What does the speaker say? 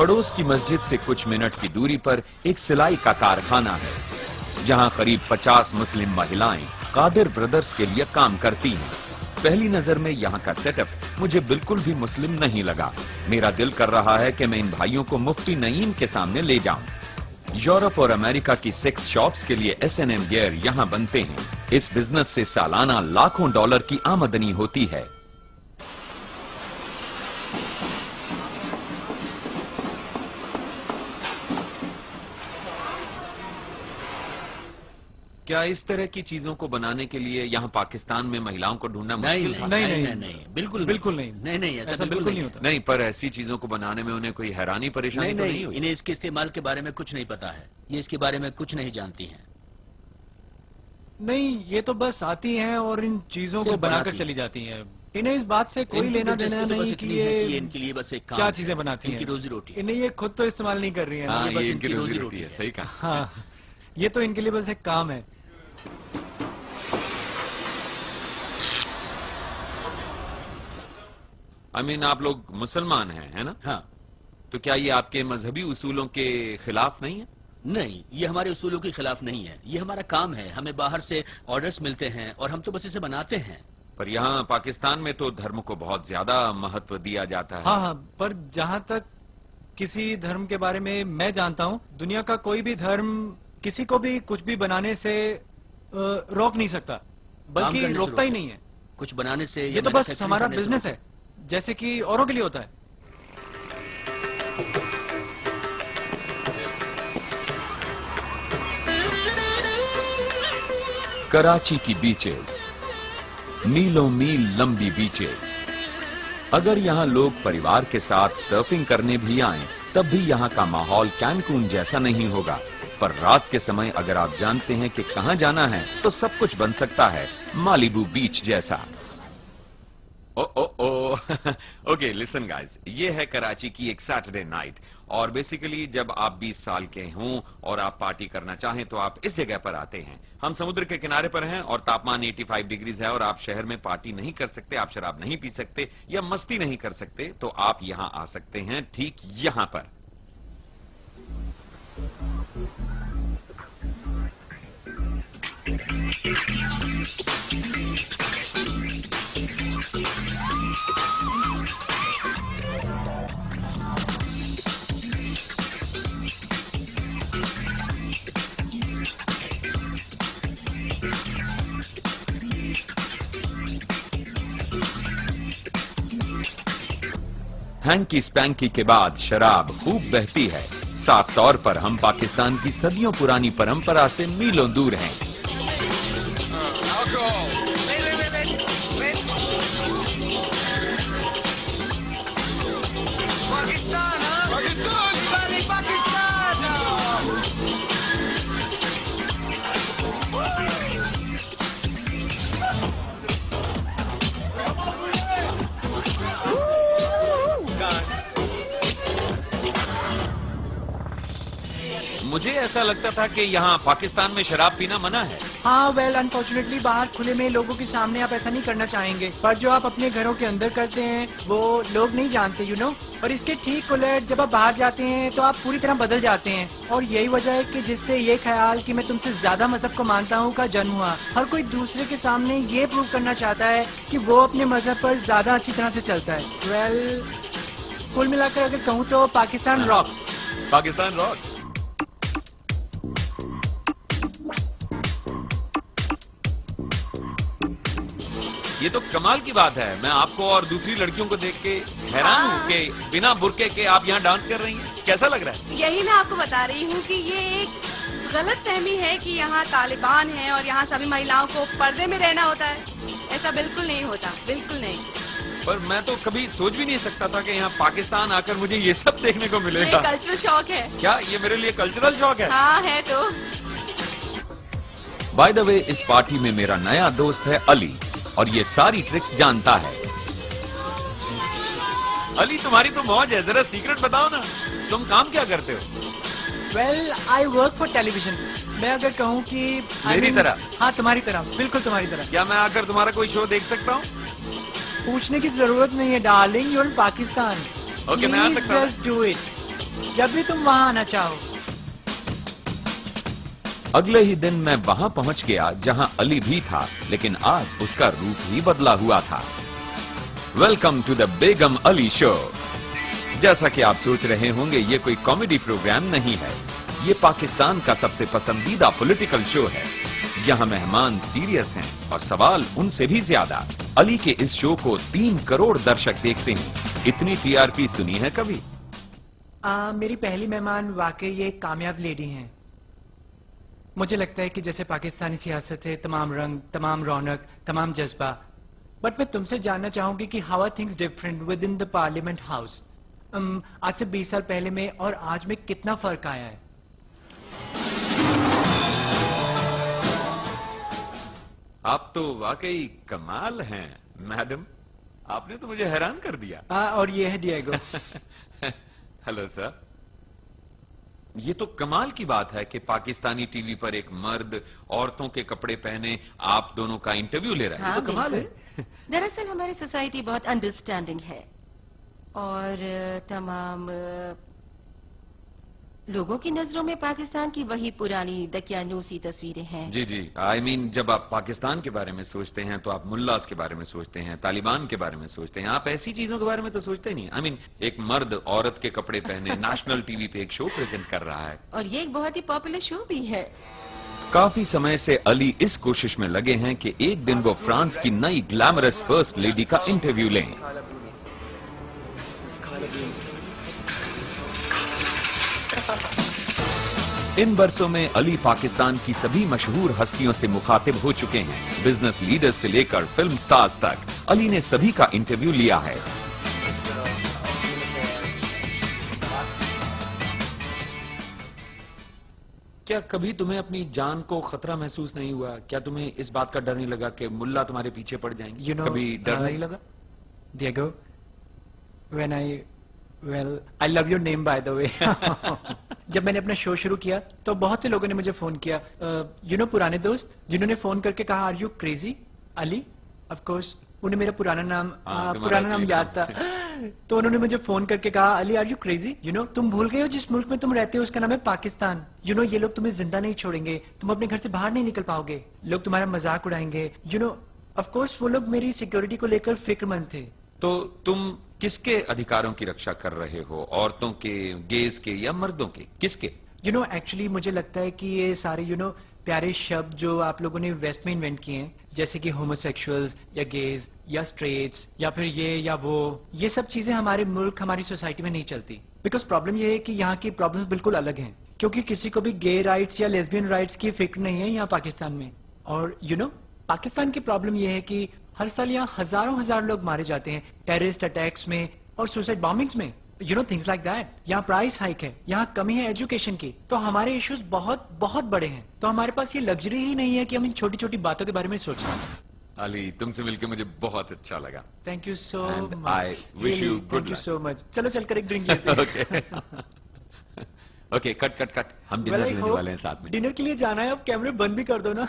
पड़ोस की मस्जिद से कुछ मिनट की दूरी पर एक सिलाई का कारखाना है, जहां करीब 50 मुस्लिम महिलाएं कादिर ब्रदर्स के लिए काम करती हैं। पहली नजर में यहाँ का सेटअप मुझे बिल्कुल भी मुस्लिम नहीं लगा। मेरा दिल कर रहा है कि मैं इन भाइयों को मुफ्ती नईम के सामने ले जाऊं। यूरोप और अमेरिका की सेक्स शॉप्स के लिए S&M गियर यहाँ बनते हैं। इस बिजनेस से सालाना लाखों डॉलर की आमदनी होती है। क्या इस तरह की चीजों को बनाने के लिए यहाँ पाकिस्तान में महिलाओं को ढूंढना मुश्किल था? नहीं, बिल्कुल नहीं, ऐसा बिल्कुल नहीं होता। नहीं, पर ऐसी चीजों को बनाने में उन्हें कोई हैरानी परेशानी नहीं हुई? इन्हें इसके इस्तेमाल के बारे में कुछ नहीं पता है, ये इसके बारे में कुछ नहीं जानती हैं। नहीं, ये तो बस आती हैं और इन चीजों को बनाकर चली जाती हैं। इन्हें इस बात से कोई लेना देना नहीं कि ये इनके लिए बस एक क्या चीजें बनाती हैं, इनकी रोजी रोटी। इन्हें ये खुद तो इस्तेमाल नहीं कर रही है। हाँ, ये इनकी रोजी रोटी है। सही कहा। हाँ, ये तो इनके लिए बस एक काम है। आप लोग मुसलमान हैं, है ना? हाँ। तो क्या ये आपके मजहबी उसूलों के खिलाफ नहीं है? नहीं, ये हमारे उसूलों के खिलाफ नहीं है। ये हमारा काम है, हमें बाहर से ऑर्डर्स मिलते हैं और हम तो बस इसे बनाते हैं। पर यहाँ पाकिस्तान में तो धर्म को बहुत ज्यादा महत्व दिया जाता है। हाँ, पर जहाँ तक किसी धर्म के बारे में मैं जानता हूँ, दुनिया का कोई भी धर्म किसी को भी कुछ भी बनाने से रोक नहीं सकता, बल्कि रोकता ही नहीं है कुछ बनाने से। ये तो बस हमारा बिजनेस है, जैसे कि औरों के लिए होता है। कराची की बीचेस, मीलों मील लंबी बीचेस। अगर यहाँ लोग परिवार के साथ सर्फिंग करने भी आएं, तब भी यहाँ का माहौल कैनकून जैसा नहीं होगा। पर रात के समय अगर आप जानते हैं कि कहाँ जाना है, तो सब कुछ बन सकता है मालिबू बीच जैसा। ओके, लिसन गाइस, ये है कराची की एक सैटरडे नाइट। और बेसिकली जब आप 20 साल के हों और आप पार्टी करना चाहें तो आप इस जगह पर आते हैं। हम समुद्र के किनारे पर हैं और तापमान 85 डिग्रीज है और आप शहर में पार्टी नहीं कर सकते, आप शराब नहीं पी सकते या मस्ती नहीं कर सकते, तो आप यहां आ सकते हैं ठीक यहां पर। हैंकी स्पैंकी के बाद शराब खूब बहती है। साफ तौर पर हम पाकिस्तान की सदियों पुरानी परंपरा से मीलों दूर हैं। मुझे ऐसा लगता था कि यहाँ पाकिस्तान में शराब पीना मना है। हाँ, वेल अनफॉर्चुनेटली बाहर खुले में लोगों के सामने आप ऐसा नहीं करना चाहेंगे, पर जो आप अपने घरों के अंदर करते हैं वो लोग नहीं जानते, यू नो। और इसके ठीक उलट जब आप बाहर जाते हैं तो आप पूरी तरह बदल जाते हैं। और यही वजह है कि जिससे ये ख्याल कि मैं तुमसे ज्यादा मजहब को मानता हूँ का जन्म हुआ। हर कोई दूसरे के सामने ये प्रूव करना चाहता है कि वो अपने मजहब पर ज्यादा अच्छी तरह से चलता है। वेल, कुल मिलाकर अगर कहूँ तो पाकिस्तान रॉक। पाकिस्तान रॉक। ये तो कमाल की बात है। मैं आपको और दूसरी लड़कियों को देख के हैरान हूँ कि बिना बुर्के के आप यहाँ डांस कर रही हैं। कैसा लग रहा है? यही मैं आपको बता रही हूँ कि ये एक गलत फहमी है कि यहाँ तालिबान है और यहाँ सभी महिलाओं को पर्दे में रहना होता है। ऐसा बिल्कुल नहीं होता, बिल्कुल नहीं। पर मैं तो कभी सोच भी नहीं सकता था कि यहाँ पाकिस्तान आकर मुझे ये सब देखने को मिलेगा। ये कल्चरल शॉक है। क्या ये मेरे लिए कल्चरल शॉक है? हाँ, है तो। बाय द वे, इस पार्टी में मेरा नया दोस्त है अली और ये सारी ट्रिक्स जानता है। अली, तुम्हारी तो मौज है, जरा सीक्रेट बताओ ना, तुम काम क्या करते हो? Well, I work for television. मैं अगर कहूँ कि मेरी तरह? हाँ, तुम्हारी तरह, बिल्कुल तुम्हारी तरह। क्या मैं आकर तुम्हारा कोई शो देख सकता हूँ? पूछने की जरूरत नहीं है darling, you're in Pakistan. Okay, मैं आ सकता हूँ। Just do it. जब भी तुम वहाँ आना चाहो। अगले ही दिन मैं वहां पहुंच गया जहां अली भी था, लेकिन आज उसका रूप ही बदला हुआ था। Welcome to the Begum Ali show. जैसा कि आप सोच रहे होंगे, ये कोई कॉमेडी प्रोग्राम नहीं है। ये पाकिस्तान का सबसे पसंदीदा पॉलिटिकल शो है। यहाँ मेहमान सीरियस हैं और सवाल उनसे भी ज्यादा। अली के इस शो को 3 करोड़ दर्शक देखते हैं। इतनी टीआरपी सुनी है कभी? मेरी पहली मेहमान वाकई ये एक कामयाब लेडी हैं। मुझे लगता है कि जैसे पाकिस्तानी सियासत है, तमाम रंग, तमाम रौनक, तमाम जज्बा। बट मैं तुमसे जानना चाहूंगी कि how are things different within the parliament house. आज से 20 साल पहले में और आज में कितना फर्क आया है? आप तो वाकई कमाल हैं मैडम, आपने तो मुझे हैरान कर दिया। और ये है डिएगो। Hello sir. ये तो कमाल की बात है कि पाकिस्तानी टीवी पर एक मर्द औरतों के कपड़े पहने आप दोनों का इंटरव्यू ले रहा है। हाँ, ये तो कमाल है। दरअसल हमारी सोसाइटी बहुत अंडरस्टैंडिंग है और तमाम लोगों की नजरों में पाकिस्तान की वही पुरानी दकियानूसी तस्वीरें हैं। जी जी, आई मीन जब आप पाकिस्तान के बारे में सोचते हैं तो आप मुल्लास के बारे में सोचते हैं, तालिबान के बारे में सोचते हैं। आप ऐसी चीजों के बारे में तो सोचते नहीं। आई मीन एक मर्द औरत के कपड़े पहने नेशनल टीवी पे एक शो प्रेजेंट कर रहा है, और ये एक बहुत ही पॉपुलर शो भी है। काफी समय से अली इस कोशिश में लगे हैं कि एक दिन वो फ्रांस की नई ग्लैमरस फर्स्ट लेडी का इंटरव्यू लें। इन वर्षों में अली पाकिस्तान की सभी मशहूर हस्तियों से मुखातिब हो चुके हैं। बिजनेस लीडर्स से लेकर फिल्म स्टार्स तक अली ने सभी का इंटरव्यू लिया है। क्या कभी तुम्हें अपनी जान को खतरा महसूस नहीं हुआ? क्या तुम्हें इस बात का डर नहीं लगा कि मुल्ला तुम्हारे पीछे पड़ जाएंगे? कभी डर नहीं लगा? Diego, when I love your name by the way। जब मैंने अपना शो शुरू किया तो बहुत से लोगों ने मुझे फोन किया, पुराने दोस्त जिन्होंने फोन करके कहा are you crazy Ali. Of course उन्हें मेरा पुराना नाम याद था। तो उन्होंने मुझे फोन करके कहा अली आर यू क्रेजी, तुम भूल गए हो जिस मुल्क में तुम रहते हो उसका नाम है पाकिस्तान। ये लोग तुम्हें जिंदा नहीं छोड़ेंगे, तुम अपने घर से बाहर नहीं निकल पाओगे, लोग तुम्हारा मजाक उड़ाएंगे। ऑफ कोर्स वो लोग मेरी सिक्योरिटी को लेकर फिक्रमंद थे। तो तुम किसके अधिकारों की रक्षा कर रहे हो? औरतों के, गेज के या मर्दों के? किसके? एक्चुअली मुझे लगता है कि ये सारे प्यारे शब्द जो आप लोगों ने वेस्ट में इन्वेंट किए हैं, जैसे कि होमोसेक्सुअल्स या गेज या स्ट्रेट्स या फिर ये या वो, ये सब चीजें हमारे मुल्क, हमारी सोसाइटी में नहीं चलती। बिकॉज प्रॉब्लम ये है कि यहाँ की प्रॉब्लम्स बिल्कुल अलग हैं, क्योंकि किसी को भी गे राइट्स या लेस्बियन राइट्स की फिक्र नहीं है यहाँ पाकिस्तान में। और पाकिस्तान की प्रॉब्लम ये है कि हर साल यहाँ हजार लोग मारे जाते हैं टेररिस्ट अटैक्स में और सुसाइड बॉम्बिंग्स में, थिंग्स लाइक दैट। यहाँ प्राइस हाइक है, यहाँ कमी है एजुकेशन की, तो हमारे इश्यूज बहुत बहुत बड़े हैं। तो हमारे पास ये लग्जरी ही नहीं है कि हम इन छोटी छोटी बातों के बारे में सोचें। अली, तुमसे मिलकर मुझे बहुत अच्छा लगा। Thank you so much. I wish you good luck. Thank you so much. चलो चलकर एक ड्रिंक लेते हैं। Okay, cut. हम डिनर लेने वाले हैं साथ में। डिनर के लिए जाना है, अब कैमरे बंद भी कर दो ना।